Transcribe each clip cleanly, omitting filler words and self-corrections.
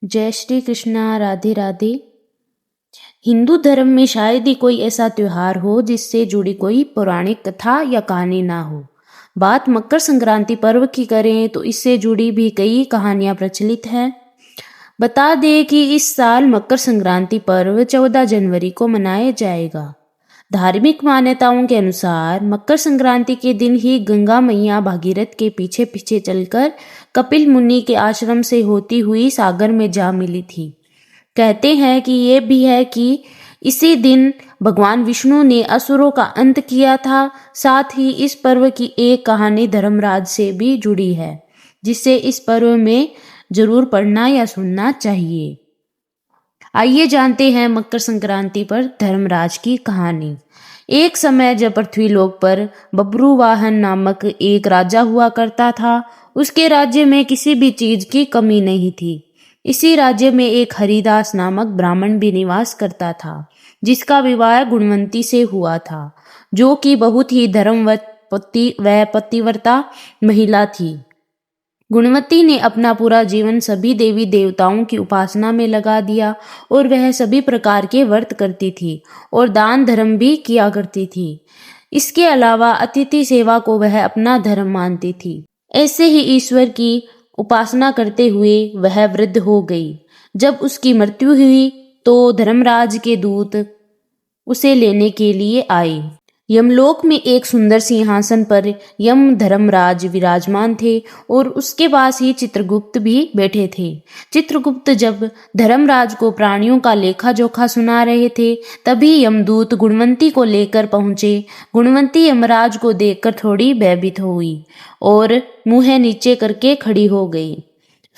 जय श्री कृष्णा। राधे राधे। हिंदू धर्म में शायद ही कोई ऐसा त्योहार हो जिससे जुड़ी कोई पौराणिक कथा या कहानी ना हो। बात मकर संक्रांति पर्व की करें तो इससे जुड़ी भी कई कहानियां प्रचलित हैं। बता दें कि इस साल मकर संक्रांति पर्व 14 जनवरी को मनाया जाएगा। धार्मिक मान्यताओं के अनुसार मकर संक्रांति के दिन ही गंगा मैया भागीरथ के पीछे पीछे चलकर कपिल मुनि के आश्रम से होती हुई सागर में जा मिली थी। कहते हैं कि ये भी है कि इसी दिन भगवान विष्णु ने असुरों का अंत किया था। साथ ही इस पर्व की एक कहानी धर्मराज से भी जुड़ी है, जिसे इस पर्व में जरूर पढ़ना या सुनना चाहिए। आइए जानते हैं मकर संक्रांति पर धर्मराज की कहानी। एक समय जब पृथ्वीलोक पर बब्रुवाहन नामक एक राजा हुआ करता था। उसके राज्य में किसी भी चीज की कमी नहीं थी। इसी राज्य में एक हरिदास नामक ब्राह्मण भी निवास करता था, जिसका विवाह गुणवंती से हुआ था, जो कि बहुत ही धर्मवत व पतिव्रता महिला थी। गुणवती ने अपना पूरा जीवन सभी देवी देवताओं की उपासना में लगा दिया और वह सभी प्रकार के व्रत करती थी और दान धर्म भी किया करती थी। इसके अलावा अतिथि सेवा को वह अपना धर्म मानती थी। ऐसे ही ईश्वर की उपासना करते हुए वह वृद्ध हो गई। जब उसकी मृत्यु हुई तो धर्मराज के दूत उसे लेने के लिए आए। यमलोक में एक सुंदर सिंहासन पर यम धर्मराज विराजमान थे और उसके पास ही चित्रगुप्त भी बैठे थे। चित्रगुप्त जब धर्मराज को प्राणियों का लेखा जोखा सुना रहे थे, तभी यमदूत गुणवंती को लेकर पहुंचे। गुणवंती यमराज को देखकर थोड़ी भयभीत हुई और मुंह नीचे करके खड़ी हो गई।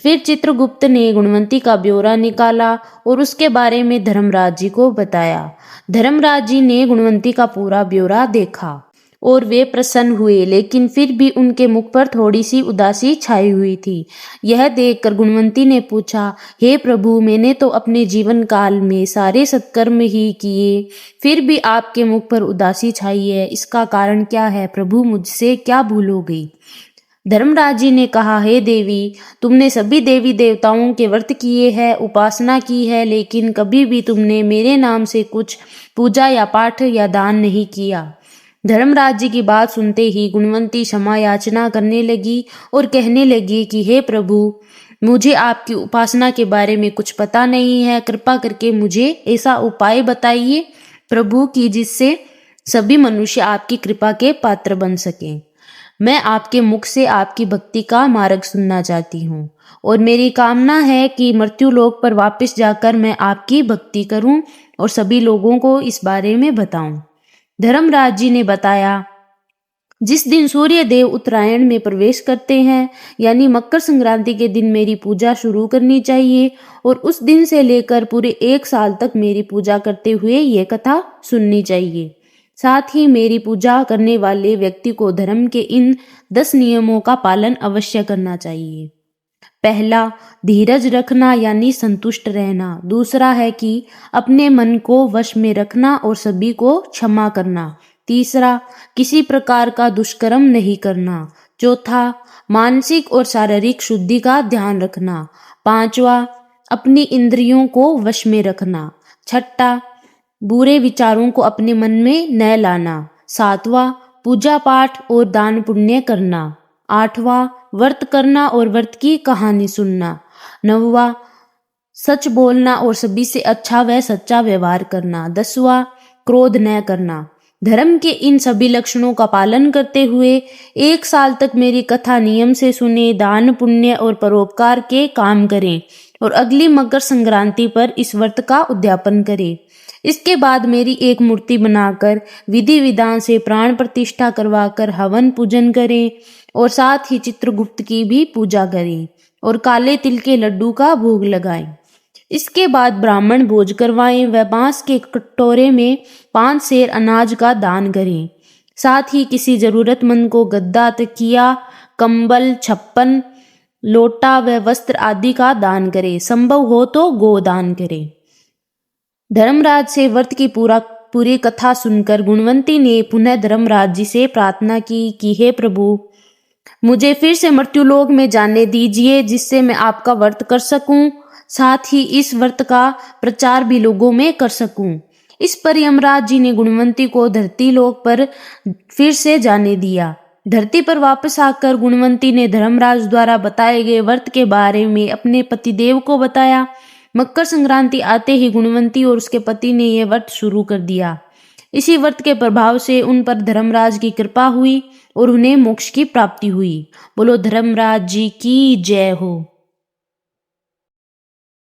फिर चित्रगुप्त ने गुणवंती का ब्यौरा निकाला और उसके बारे में धर्मराज जी को बताया। धर्मराज जी ने गुणवंती का पूरा ब्यौरा देखा और वे प्रसन्न हुए, लेकिन फिर भी उनके मुख पर थोड़ी सी उदासी छाई हुई थी। यह देखकर गुणवंती ने पूछा, हे प्रभु, मैंने तो अपने जीवन काल में सारे सत्कर्म ही किए, फिर भी आपके मुख पर उदासी छाई है। इसका कारण क्या है प्रभु? मुझसे क्या भूल हो गई? धर्मराज जी ने कहा, हे देवी, तुमने सभी देवी देवताओं के व्रत किए हैं, उपासना की है, लेकिन कभी भी तुमने मेरे नाम से कुछ पूजा या पाठ या दान नहीं किया। धर्मराज जी की बात सुनते ही गुणवंती क्षमा याचना करने लगी और कहने लगी कि हे प्रभु, मुझे आपकी उपासना के बारे में कुछ पता नहीं है। कृपा करके मुझे ऐसा उपाय बताइए प्रभु कि जिससे सभी मनुष्य आपकी कृपा के पात्र बन सकें। मैं आपके मुख से आपकी भक्ति का मार्ग सुनना चाहती हूँ और मेरी कामना है कि मृत्यु लोक पर वापस जाकर मैं आपकी भक्ति करूं और सभी लोगों को इस बारे में बताऊं। धर्मराज जी ने बताया, जिस दिन सूर्य देव उत्तरायण में प्रवेश करते हैं, यानी मकर संक्रांति के दिन मेरी पूजा शुरू करनी चाहिए और उस दिन से लेकर पूरे 1 साल तक मेरी पूजा करते हुए ये कथा सुननी चाहिए। साथ ही मेरी पूजा करने वाले व्यक्ति को धर्म के इन 10 नियमों का पालन अवश्य करना चाहिए। पहला, धीरज रखना यानी संतुष्ट रहना। दूसरा है कि अपने मन को वश में रखना और सभी को क्षमा करना। तीसरा, किसी प्रकार का दुष्कर्म नहीं करना। चौथा, मानसिक और शारीरिक शुद्धि का ध्यान रखना। पांचवा, अपनी इंद्रियों को वश में रखना। छठा, बुरे विचारों को अपने मन में न लाना। सातवां, पूजा पाठ और दान पुण्य करना। आठवां, व्रत करना और व्रत की कहानी सुनना। नौवां, सच बोलना और सभी से अच्छा व सच्चा व्यवहार करना। 10वां, क्रोध न करना। धर्म के इन सभी लक्षणों का पालन करते हुए 1 साल तक मेरी कथा नियम से सुने, दान पुण्य और परोपकार के काम करें और अगली मकर संक्रांति पर इस व्रत का उद्यापन करें। इसके बाद मेरी एक मूर्ति बनाकर विधि विधान से प्राण प्रतिष्ठा करवाकर हवन पूजन करें और साथ ही चित्रगुप्त की भी पूजा करें और काले तिल के लड्डू का भोग लगाएं। इसके बाद ब्राह्मण भोज करवाएं व बांस के कटोरे में 5 सेर अनाज का दान करें। साथ ही किसी जरूरतमंद को गद्दा, तकिया, कंबल, छप्पन, लोटा व वस्त्र आदि का दान करें। संभव हो तो गोदान करें। धर्मराज से व्रत की पूरी कथा सुनकर गुणवंती ने पुनः धर्मराज जी से प्रार्थना की कि हे प्रभु, मुझे फिर से मृत्युलोक में जाने दीजिए, जिससे मैं आपका व्रत कर सकूं। साथ ही इस व्रत का प्रचार भी लोगों में कर सकूं। इस पर यमराज जी ने गुणवंती को धरती लोक पर फिर से जाने दिया। धरती पर वापस आकर गुणवंती ने धर्मराज द्वारा बताए गए व्रत के बारे में अपने पतिदेव को बताया। मकर संक्रांति आते ही गुणवंती और उसके पति ने यह व्रत शुरू कर दिया। इसी व्रत के प्रभाव से उन पर धर्मराज की कृपा हुई और उन्हें मोक्ष की प्राप्ति हुई। बोलो धर्मराज जी की जय हो।